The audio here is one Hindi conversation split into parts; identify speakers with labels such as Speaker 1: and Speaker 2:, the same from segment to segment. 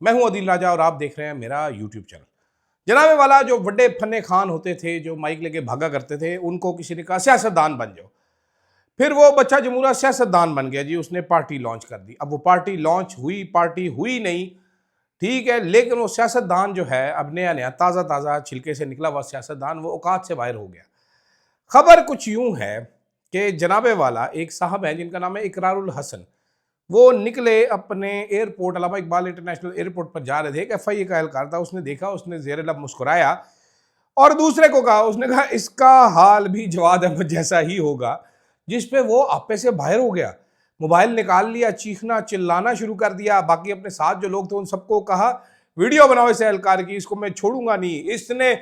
Speaker 1: मैं हूं अदील राजा और आप देख रहे हैं मेरा यूट्यूब चैनल। जनाबे वाला जो बड़े फन्ने खान होते थे, जो माइक लेके भागा करते थे, उनको किसी ने कहा सियासतदान बन जाओ। फिर वो बच्चा जमूरा सियासतदान बन गया जी, उसने पार्टी लॉन्च कर दी। अब वो पार्टी लॉन्च हुई, पार्टी हुई नहीं, ठीक है, लेकिन वो सियासतदान जो है अब नया नया ताज़ा ताज़ा छिलके से निकला हुआ सियासतदान वो औकात से बाहर हो गया। खबर कुछ यूं है कि जनाबे वाला एक साहब हैं जिनका नाम है इकरारुल हसन। वो निकले अपने airport, Allama Iqbal international airport पर जा रहे थे। एक एफआईए का एहलकार था, उसने देखा, उसने जेर लब मुस्कुराया और दूसरे को कहा, उसने कहा इसका हाल भी जवाद अहमद जैसा ही होगा। जिस पे वो आपे से बाहर हो गया, मोबाइल निकाल लिया, चीखना चिल्लाना शुरू कर दिया। बाकी अपने साथ जो लोग थे उन सबको कहा वीडियो बनाओ इस एहलकार की, इसको मैं छोड़ूंगा नहीं, इसने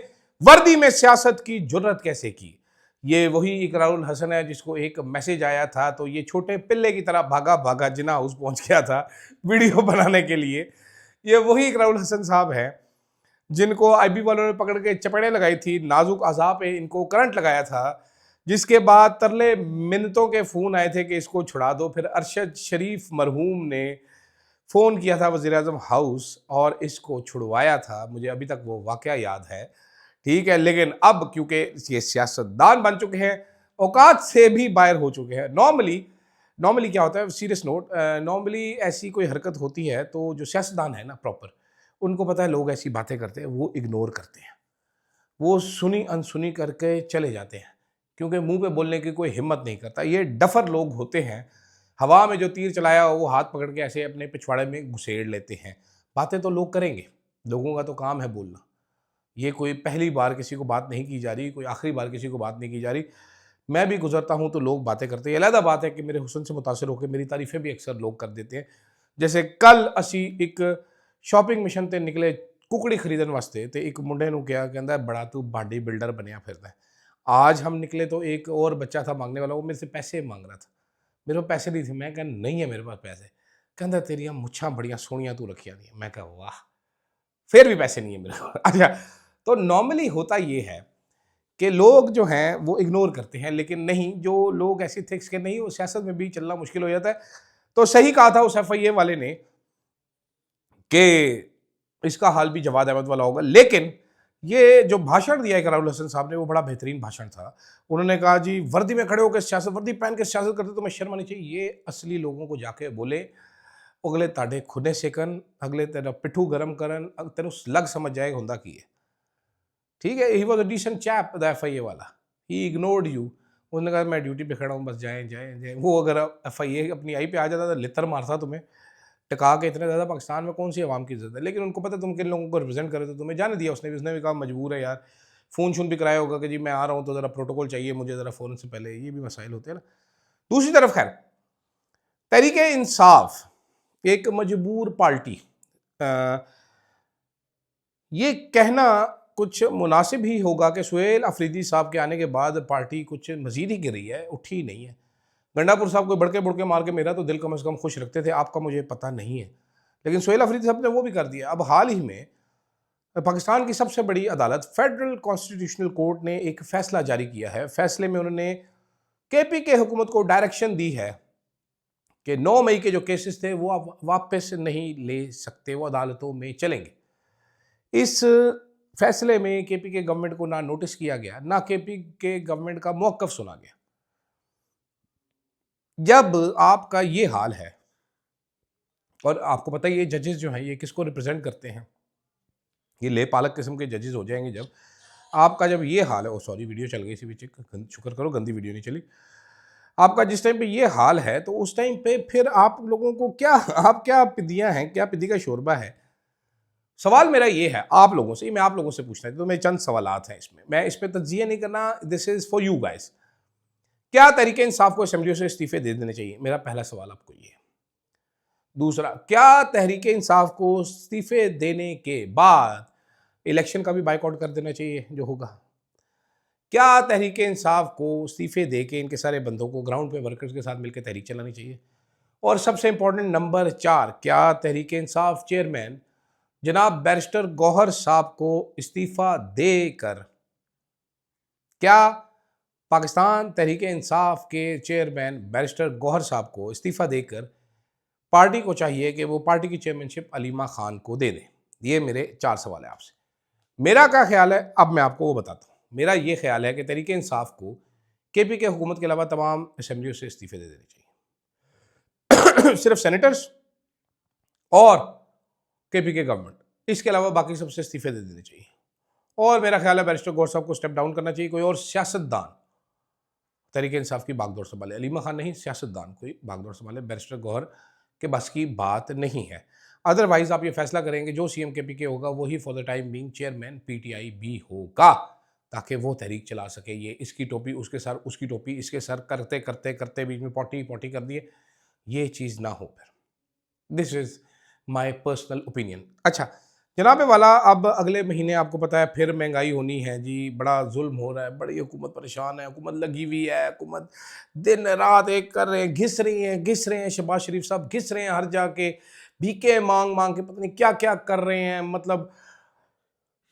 Speaker 1: वर्दी में सियासत की जुर्रत कैसे की। ये वही इकरारुल हसन है जिसको एक मैसेज आया था तो ये छोटे पिल्ले की तरह भागा भागा जिना हाउस पहुंच गया था वीडियो बनाने के लिए। ये वही इकरारुल हसन साहब हैं जिनको आईबी वालों ने पकड़ के चपेड़े लगाई थी, नाजुक अज़ा पे इनको करंट लगाया था, जिसके बाद तरले मिन्नतों के फ़ोन आए थे कि इसको छुड़ा दो। फिर अरशद शरीफ मरहूम ने फ़ोन किया था वज़ीर आज़म हाउस और इसको छुड़वाया था। मुझे अभी तक वो वाक़या याद है, ठीक है। लेकिन अब क्योंकि ये सियासतदान बन चुके हैं, औकात से भी बाहर हो चुके हैं। नॉर्मली नॉर्मली क्या होता है, सीरियस नोट, नॉर्मली ऐसी कोई हरकत होती है तो जो सियासतदान है ना प्रॉपर, उनको पता है लोग ऐसी बातें करते हैं, वो इग्नोर करते हैं, वो सुनी अनसुनी करके चले जाते हैं, क्योंकि मुंह पे बोलने की कोई हिम्मत नहीं करता। ये डफर लोग होते हैं, हवा में जो तीर चलाया हो वो हाथ पकड़ के ऐसे अपने पिछवाड़े में घुसेड़ लेते हैं। बातें तो लोग करेंगे, लोगों का तो काम है बोलना। ये कोई पहली बार किसी को बात नहीं की जा रही, कोई आखिरी बार किसी को बात नहीं की जा रही। मैं भी गुजरता हूँ तो लोग बातें करते हैं। अलहदा बात है कि मेरे हुस्न से मुतासिर होकर मेरी तारीफें भी अक्सर लोग कर देते हैं। जैसे कल असी एक शॉपिंग मिशन ते निकले कुकड़ी खरीदने वास्ते, तो एक मुंडे नूं कहा, कहता बड़ा तू बॉडी बिल्डर बनया फिरदा है। आज हम निकले तो एक और बच्चा था मांगने वाला, वो मेरे से पैसे मांग रहा था। मेरे पास पैसे नहीं थे, मैं कहा नहीं है मेरे पास पैसे। कहता तेरिया मुच्छां बड़ियां सोहनियां तू रखिया दी। मैं कहा वाह, फिर भी पैसे नहीं है मेरे पास। अच्छा, तो नॉर्मली होता ये है कि लोग जो हैं वो इग्नोर करते हैं, लेकिन नहीं, जो लोग ऐसे थिक्स के नहीं, वो सियासत में भी चलना मुश्किल हो जाता है। तो सही कहा था उस एफआईए वाले ने कि इसका हाल भी जवाद अहमद वाला होगा। लेकिन ये जो भाषण दिया है इकरारुल हसन साहब ने, वो बड़ा बेहतरीन भाषण था। उन्होंने कहा जी वर्दी में खड़े होकर सियासत, वर्दी पहन के सियासत करते तो मैं शर्म आनी चाहिए। ये असली लोगों को जाके बोले, अगले ताडे खुदे सेकन, अगले तेरा पिट्ठू गरम करन, तेन लग समझ जाएगा हुंदा की है, ठीक है। He was a decent chap the FIA वाला, ही इग्नोर्ड यू। उसने कहा मैं ड्यूटी पे खड़ा हूँ, बस जाएं जाएं जाएं। वो अगर एफआईए अपनी आई पे आ जाता तो लितर मारता तुम्हें टका के। इतने ज़्यादा पाकिस्तान में कौन सी आवाम की इज्जत है, लेकिन उनको पता तुम किन लोगों को रिप्रेजेंट करे, तो तुम्हें जाने दिया। उसने भी कहा मजबूर है यार, फ़ोन शोन भी कराया होगा कि जी मैं आ रहा हूँ तो ज़रा प्रोटोकॉल चाहिए मुझे ज़रा फ़ौरन से पहले। ये भी मसाइल होते हैं ना। दूसरी तरफ खैर, तहरीक इंसाफ एक मजबूर पार्टी, ये कहना कुछ मुनासिब ही होगा कि सुहेल अफरीदी साहब के आने के बाद पार्टी कुछ मजीद ही गिरी है, उठी ही नहीं है। गंडापुर साहब को बड़के बुड़के मार के मेरा तो दिल कम से कम खुश रखते थे, आपका मुझे पता नहीं है, लेकिन सुहेल अफरीदी साहब ने वो भी कर दिया। अब हाल ही में पाकिस्तान की सबसे बड़ी अदालत फेडरल कॉन्स्टिट्यूशनल कोर्ट ने एक फैसला जारी किया है। फैसले में उन्होंने केपी के हुकूमत को डायरेक्शन दी है कि 9 मई के जो केसेस थे वो आप वापस नहीं ले सकते, वो अदालतों में चलेंगे। इस फैसले में केपी के गवर्नमेंट को ना नोटिस किया गया, ना केपी के गवर्नमेंट का मौकफ सुना गया। जब आपका ये हाल है, और आपको पता है ये जजेस जो हैं ये किसको रिप्रेजेंट करते हैं, ये ले पालक किस्म के जजेस हो जाएंगे। जब आपका जब ये हाल है, ओ सॉरी वीडियो चल गई इसी बीच, शुक्र करो गंदी वीडियो नहीं चली। आपका जिस टाइम पे ये हाल है तो उस टाइम पे फिर आप लोगों को क्या, आप क्या पिदियाँ हैं, क्या पिदी का शोरबा है। सवाल मेरा ये है आप लोगों से, मैं आप लोगों से पूछना है, तो मेरे चंद सवालात हैं इसमें, मैं इस पर तज्जिया नहीं करना, this is for you guys. क्या तहरीक इंसाफ को असेंबलियों से इस्तीफे दे देने चाहिए? मेरा पहला सवाल आपको ये है। दूसरा, क्या तहरीक इंसाफ को इस्तीफे देने के बाद इलेक्शन का भी बाइकआउट कर देना चाहिए जो होगा? क्या तहरीक इंसाफ को इस्तीफे दे के इनके सारे बंदों को ग्राउंड पे वर्कर्स के साथ मिलकर तहरीक चलानी चाहिए? और सबसे इंपॉर्टेंट नंबर 4, क्या तहरीक इंसाफ चेयरमैन जनाब बैरिस्टर गौहर साहब को इस्तीफा देकर, क्या पाकिस्तान तहरीक इंसाफ के चेयरमैन बैरिस्टर गौहर साहब को इस्तीफा देकर पार्टी को चाहिए कि वो पार्टी की चेयरमैनशिप अलीमा खान को दे दें। ये मेरे 4 सवाल है आपसे। मेरा क्या ख्याल है अब मैं आपको वो बताता हूँ। मेरा ये ख्याल है कि तहरीक इंसाफ को केपीके हुकूमत के अलावा तमाम असेंबलियों से इस्तीफे दे देने चाहिए। सिर्फ सेनेटर्स और केपीके गवर्नमेंट, इसके अलावा बाकी सबसे इस्तीफे दे देने चाहिए। और मेरा ख्याल है बैरिस्टर गौहर साहब को स्टेप डाउन करना चाहिए। कोई और सियासतदान तहरीक इंसाफ की बागडोर संभाले, अलीमा खान नहीं, सियासतदान कोई बागडोर संभाले, बैरिस्टर गौहर के बस की बात नहीं है। अदरवाइज आप ये फैसला करेंगे जो सीएम केपीके होगा वही for the time being chairman PTI भी होगा, ताकि वो तहरीक चला सके। ये इसकी टोपी उसके सर, उसकी टोपी इसके सर करते करते करते बीच में पोटी पोटी कर दिए, ये चीज़ ना हो। फिर this is my personal opinion. अच्छा जनाब वाला, अब अगले महीने आपको पता है फिर महंगाई होनी है जी, बड़ा जुल्म हो रहा है, बड़ी हुकूमत परेशान है, हुकूमत लगी हुई है, हुकूमत दिन रात एक कर रहे हैं, घिस रही हैं। शहबाज शरीफ साहब घिस रहे हैं हर जाके, भीखे मांग मांग के पता नहीं क्या क्या कर रहे हैं। मतलब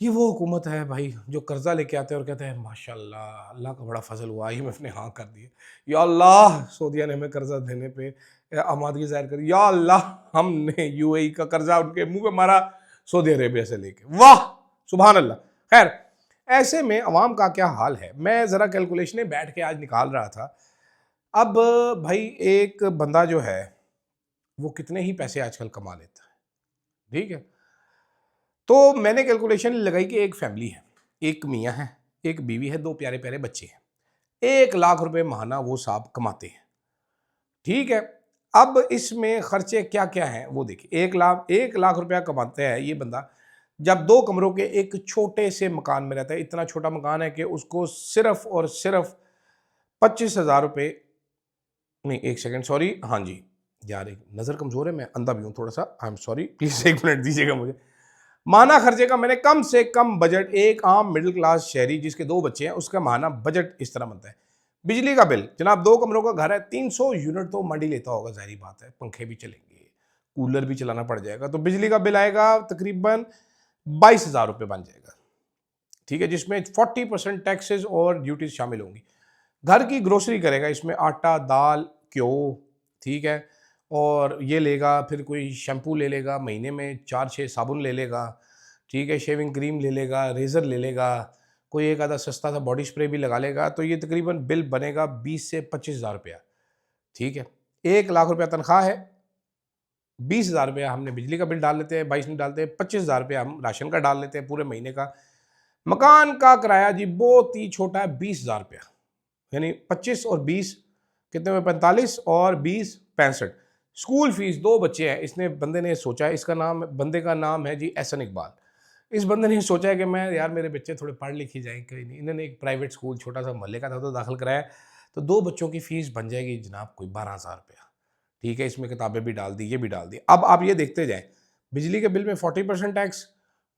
Speaker 1: ये वो हुकूमत है भाई जो कर्जा लेके आते हैं और कहते हैं माशाल्लाह अल्लाह का बड़ा फजल हुआ, IMF ने हाँ कर दिया, या अल्लाह सऊदीया ने हमें कर्जा देने पे आमादगी जाहिर करी, या अल्लाह हमने UAE का कर्जा उनके मुंह पे मारा सऊदी अरेबिया से लेके, वाह सुभान अल्लाह। खैर ऐसे में अवाम का क्या हाल है, मैं ज़रा कैलकुलेशनें बैठ के आज निकाल रहा था। अब भाई एक बंदा जो है वो कितने ही पैसे आजकल कमा लेता है, ठीक है। तो मैंने कैलकुलेशन लगाई कि एक फैमिली है, एक मियाँ है, एक बीवी है, 2 प्यारे प्यारे बच्चे हैं, 1 लाख रुपए महाना वो साहब कमाते हैं, ठीक है। अब इसमें खर्चे क्या क्या हैं वो देखिए। 1 लाख रुपया कमाते हैं ये बंदा, जब 2 कमरों के एक छोटे से मकान में रहता है। इतना छोटा मकान है कि उसको सिर्फ और सिर्फ 25,000 रुपये, नहीं 1 सेकेंड सॉरी, हाँ जी यार एक नज़र कमज़ोर है, मैं अंधा भी हूँ थोड़ा सा, I am sorry, please 1 minute दीजिएगा मुझे। माना खर्चे का मैंने कम से कम बजट, एक आम मिडिल क्लास शहरी जिसके 2 बच्चे हैं उसका माना बजट इस तरह बनता है। बिजली का बिल जनाब, 2 कमरों का घर है, 300 यूनिट तो मंडी लेता होगा, जाहिर बात है, पंखे भी चलेंगे, कूलर भी चलाना पड़ जाएगा, तो बिजली का बिल आएगा तकरीबन 22,000 रुपये बन जाएगा, ठीक है, जिसमें 40% टैक्सेस और ड्यूटीज शामिल होंगी। घर की ग्रोसरी करेगा, इसमें आटा, दाल, घ्यो, ठीक है, और ये लेगा, फिर कोई शैम्पू ले लेगा, महीने में 4-6 साबुन ले लेगा, ठीक है, शेविंग क्रीम ले लेगा, रेज़र ले लेगा, कोई एक आधा सस्ता सा बॉडी स्प्रे भी लगा लेगा, तो ये तकरीबन बिल बनेगा 20 से 25,000 रुपया, ठीक है। 1 लाख रुपया तनख्वाह है, 20,000 रुपया हमने बिजली का बिल डाल लेते हैं, 22 नहीं डालते, 25,000 रुपया हम राशन का डाल लेते हैं पूरे महीने का। मकान का किराया जी बहुत ही छोटा है, 20,000 रुपया, यानी 25 और 20 कितने में, 45 और 20 65। स्कूल फीस, 2 बच्चे हैं, इसने बंदे ने सोचा है, इसका नाम, बंदे का नाम है जी एहसन इकबाल। इस बंदे ने सोचा है कि मैं यार मेरे बच्चे थोड़े पढ़ लिखे जाएँ कहीं नहीं, इन्होंने एक प्राइवेट स्कूल छोटा सा मोहल्ले का था तो दाखिल कराया, तो 2 बच्चों की फ़ीस बन जाएगी जनाब कोई 12,000 रुपया, ठीक है, इसमें किताबें भी डाल दी, ये भी डाल दी। अब आप ये देखते जाएँ, बिजली के बिल में 40% टैक्स,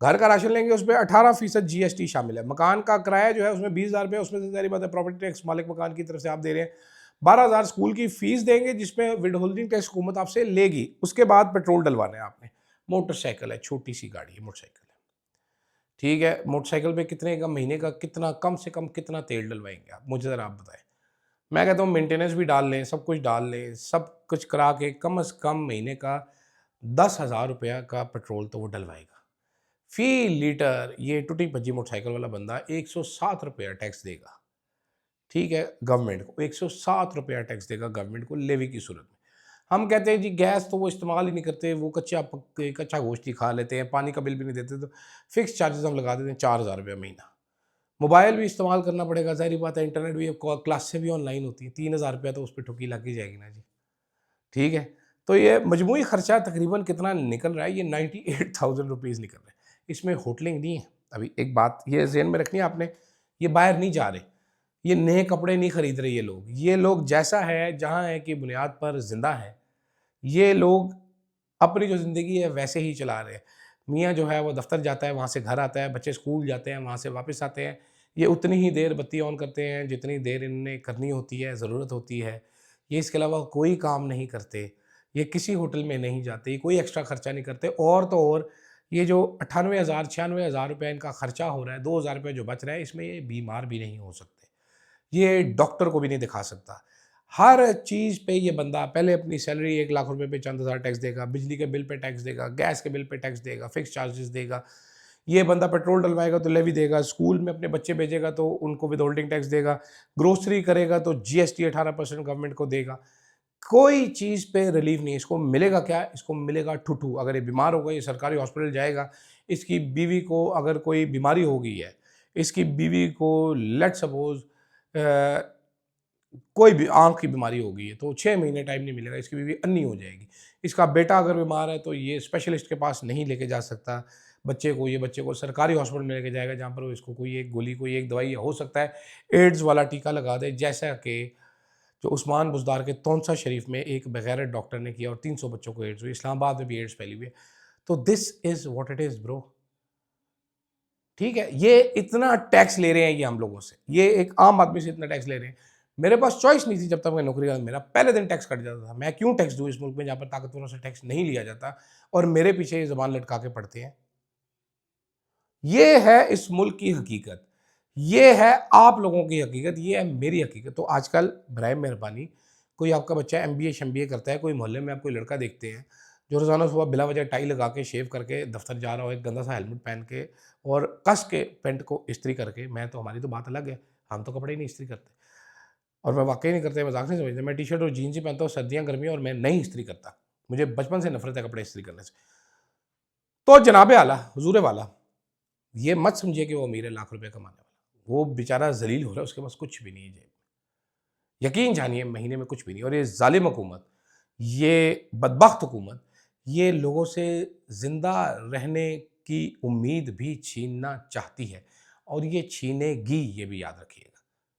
Speaker 1: घर का राशन लेंगे उस पर 18% GST शामिल है, मकान का किराया जो है उसमें 20,000 रुपये, उसमें से सारी बात है प्रॉपर्टी टैक्स मालिक मकान की तरफ से आप दे रहे हैं, 12,000 स्कूल की फीस देंगे जिसमें विद होल्डिंग टैक्स हुकूमत आपसे लेगी, उसके बाद पेट्रोल डलवाना है आपने, मोटरसाइकिल है, छोटी सी गाड़ी है मोटरसाइकिल है, ठीक है, मोटरसाइकिल पे कितने का महीने का, कितना कम से कम कितना तेल डलवाएंगे आप, मुझे ज़रा आप बताएं। मैं कहता हूँ मेंटेनेंस भी डाल लें, सब कुछ डाल लें, सब कुछ करा के कम से कम महीने का 10,000 रुपया का पेट्रोल तो वो डलवाएगा फी लीटर। ये टूटी भज्जी मोटरसाइकिल वाला बंदा 107 रुपया टैक्स देगा, ठीक है, गवर्नमेंट को 107 रुपया टैक्स देगा गवर्नमेंट को लेवी की सूरत में। हम कहते हैं जी गैस तो वो इस्तेमाल ही नहीं करते, वो कच्चा गोश्त ही खा लेते हैं, पानी का बिल भी नहीं देते, तो फिक्स चार्जेस हम लगा देते हैं 4,000 रुपया महीना। मोबाइल भी इस्तेमाल करना पड़ेगा, ज़ाहिर बात है, इंटरनेट भी, क्लासें भी ऑनलाइन होती हैं, 3,000 रुपया तो उस पर ठुकी लग ही जाएगी ना जी, ठीक है। तो ये मजमूई खर्चा तकरीबन कितना निकल रहा है, ये 98,000 रुपीज़ निकल रहा है, इसमें होटलिंग नहीं है। अभी एक बात ये ज़हन में रखनी है आपने, ये बाहर नहीं जा रहे, ये नए कपड़े नहीं खरीद रहे, ये लोग जैसा है जहाँ है कि बुनियाद पर ज़िंदा है, ये लोग अपनी जो ज़िंदगी है वैसे ही चला रहे हैं। मियाँ जो है वो दफ्तर जाता है, वहाँ से घर आता है, बच्चे स्कूल जाते हैं, वहाँ से वापस आते हैं, ये उतनी ही देर बत्ती ऑन करते हैं जितनी देर इन्हें करनी होती है, ज़रूरत होती है, ये इसके अलावा कोई काम नहीं करते, ये किसी होटल में नहीं जाते, कोई एक्स्ट्रा खर्चा नहीं करते, और तो और ये जो 98,000 96,000 रुपये इनका खर्चा हो रहा है, 2,000 रुपये जो बच रहा है, इसमें ये बीमार भी नहीं हो सकते, ये डॉक्टर को भी नहीं दिखा सकता। हर चीज़ पे ये बंदा पहले अपनी सैलरी 1 लाख रुपए पे चंद हज़ार टैक्स देगा, बिजली के बिल पे टैक्स देगा, गैस के बिल पे टैक्स देगा, फिक्स चार्जेस देगा। ये बंदा पेट्रोल डलवाएगा तो लेवी देगा, स्कूल में अपने बच्चे भेजेगा तो उनको विदहोल्डिंग टैक्स देगा, ग्रोसरी करेगा तो जीएसटी 18% गवर्नमेंट को देगा। कोई चीज़ पे रिलीफ नहीं है। इसको मिलेगा क्या? इसको मिलेगा ठुठू। अगर ये बीमार होगा, ये सरकारी हॉस्पिटल जाएगा, इसकी बीवी को अगर कोई बीमारी हो गई है, इसकी बीवी को लेट्स सपोज़ कोई भी आँख की बीमारी हो गई है, तो 6 महीने टाइम नहीं मिलेगा, इसकी बीवी अन्नी हो जाएगी। इसका बेटा अगर बीमार है, तो ये स्पेशलिस्ट के पास नहीं लेके जा सकता बच्चे को सरकारी हॉस्पिटल में लेके जाएगा, जहाँ पर वो इसको कोई एक गोली, कोई एक दवाई हो सकता है एड्स वाला टीका लगा दे, जैसा कि जो उस्मान बुज़दार के तौंसा शरीफ में एक बगैरत डॉक्टर ने किया और 300 बच्चों को एड्स हुई। इस्लामाबाद में भी एड्स फैली हुई है। तो this is what it is bro. ठीक है? ये इतना टैक्स ले रहे हैं ये हम लोगों से। ये एक आम आदमी से इतना टैक्स ले रहे हैं। मेरे पास चॉइस नहीं थी जब तक मैं नौकरी करता, मेरा पहले दिन टैक्स कट जाता था। मैं क्यों टैक्स दूँ इस मुल्क में जहाँ पर ताकतवरों से टैक्स नहीं लिया जाता और मेरे पीछे ये ज़ुबान लटका के पड़ते हैं। ये है इस मुल्क की हकीकत। ये है आप लोगों की हकीकत, ये है मेरी हकीकत। तो आजकल बराए मेहरबानी कोई आपका बच्चा एमबीए शमबीए करता है, कोई मोहल्ले में आप कोई लड़का देखते हैं जो रोज़ाना सुबह बिला वजह टाई लगा के शेव करके दफ्तर जा रहा हो, एक गंदा सा हेलमेट पहन के और कस के पैंट को इस्त्री करके, मैं तो हमारी तो बात अलग है, हम तो कपड़े ही नहीं इस्त्री करते और मैं वाकई नहीं करते, मजाक नहीं समझते। मैं टी शर्ट और जीन्स ही पहनता हूँ सर्दियाँ गर्मियाँ और मैं नहीं इस्त्री करता। मुझे बचपन से नफरत है कपड़े इस्त्री करने से। तो जनाबे आला हुजूर वाला, ये मत समझिए कि वो अमीर है लाख रुपए कमाने वाला। वो बेचारा ज़लील हो रहा है, उसके पास कुछ भी नहीं है जेब में। यकीन जानिए महीने में कुछ भी नहीं। और ये ज़ालिम हुकूमत, ये बदबख्त हुकूमत, ये लोगों से ज़िंदा रहने की उम्मीद भी छीनना चाहती है और ये छीनेगी, ये भी याद रखिए।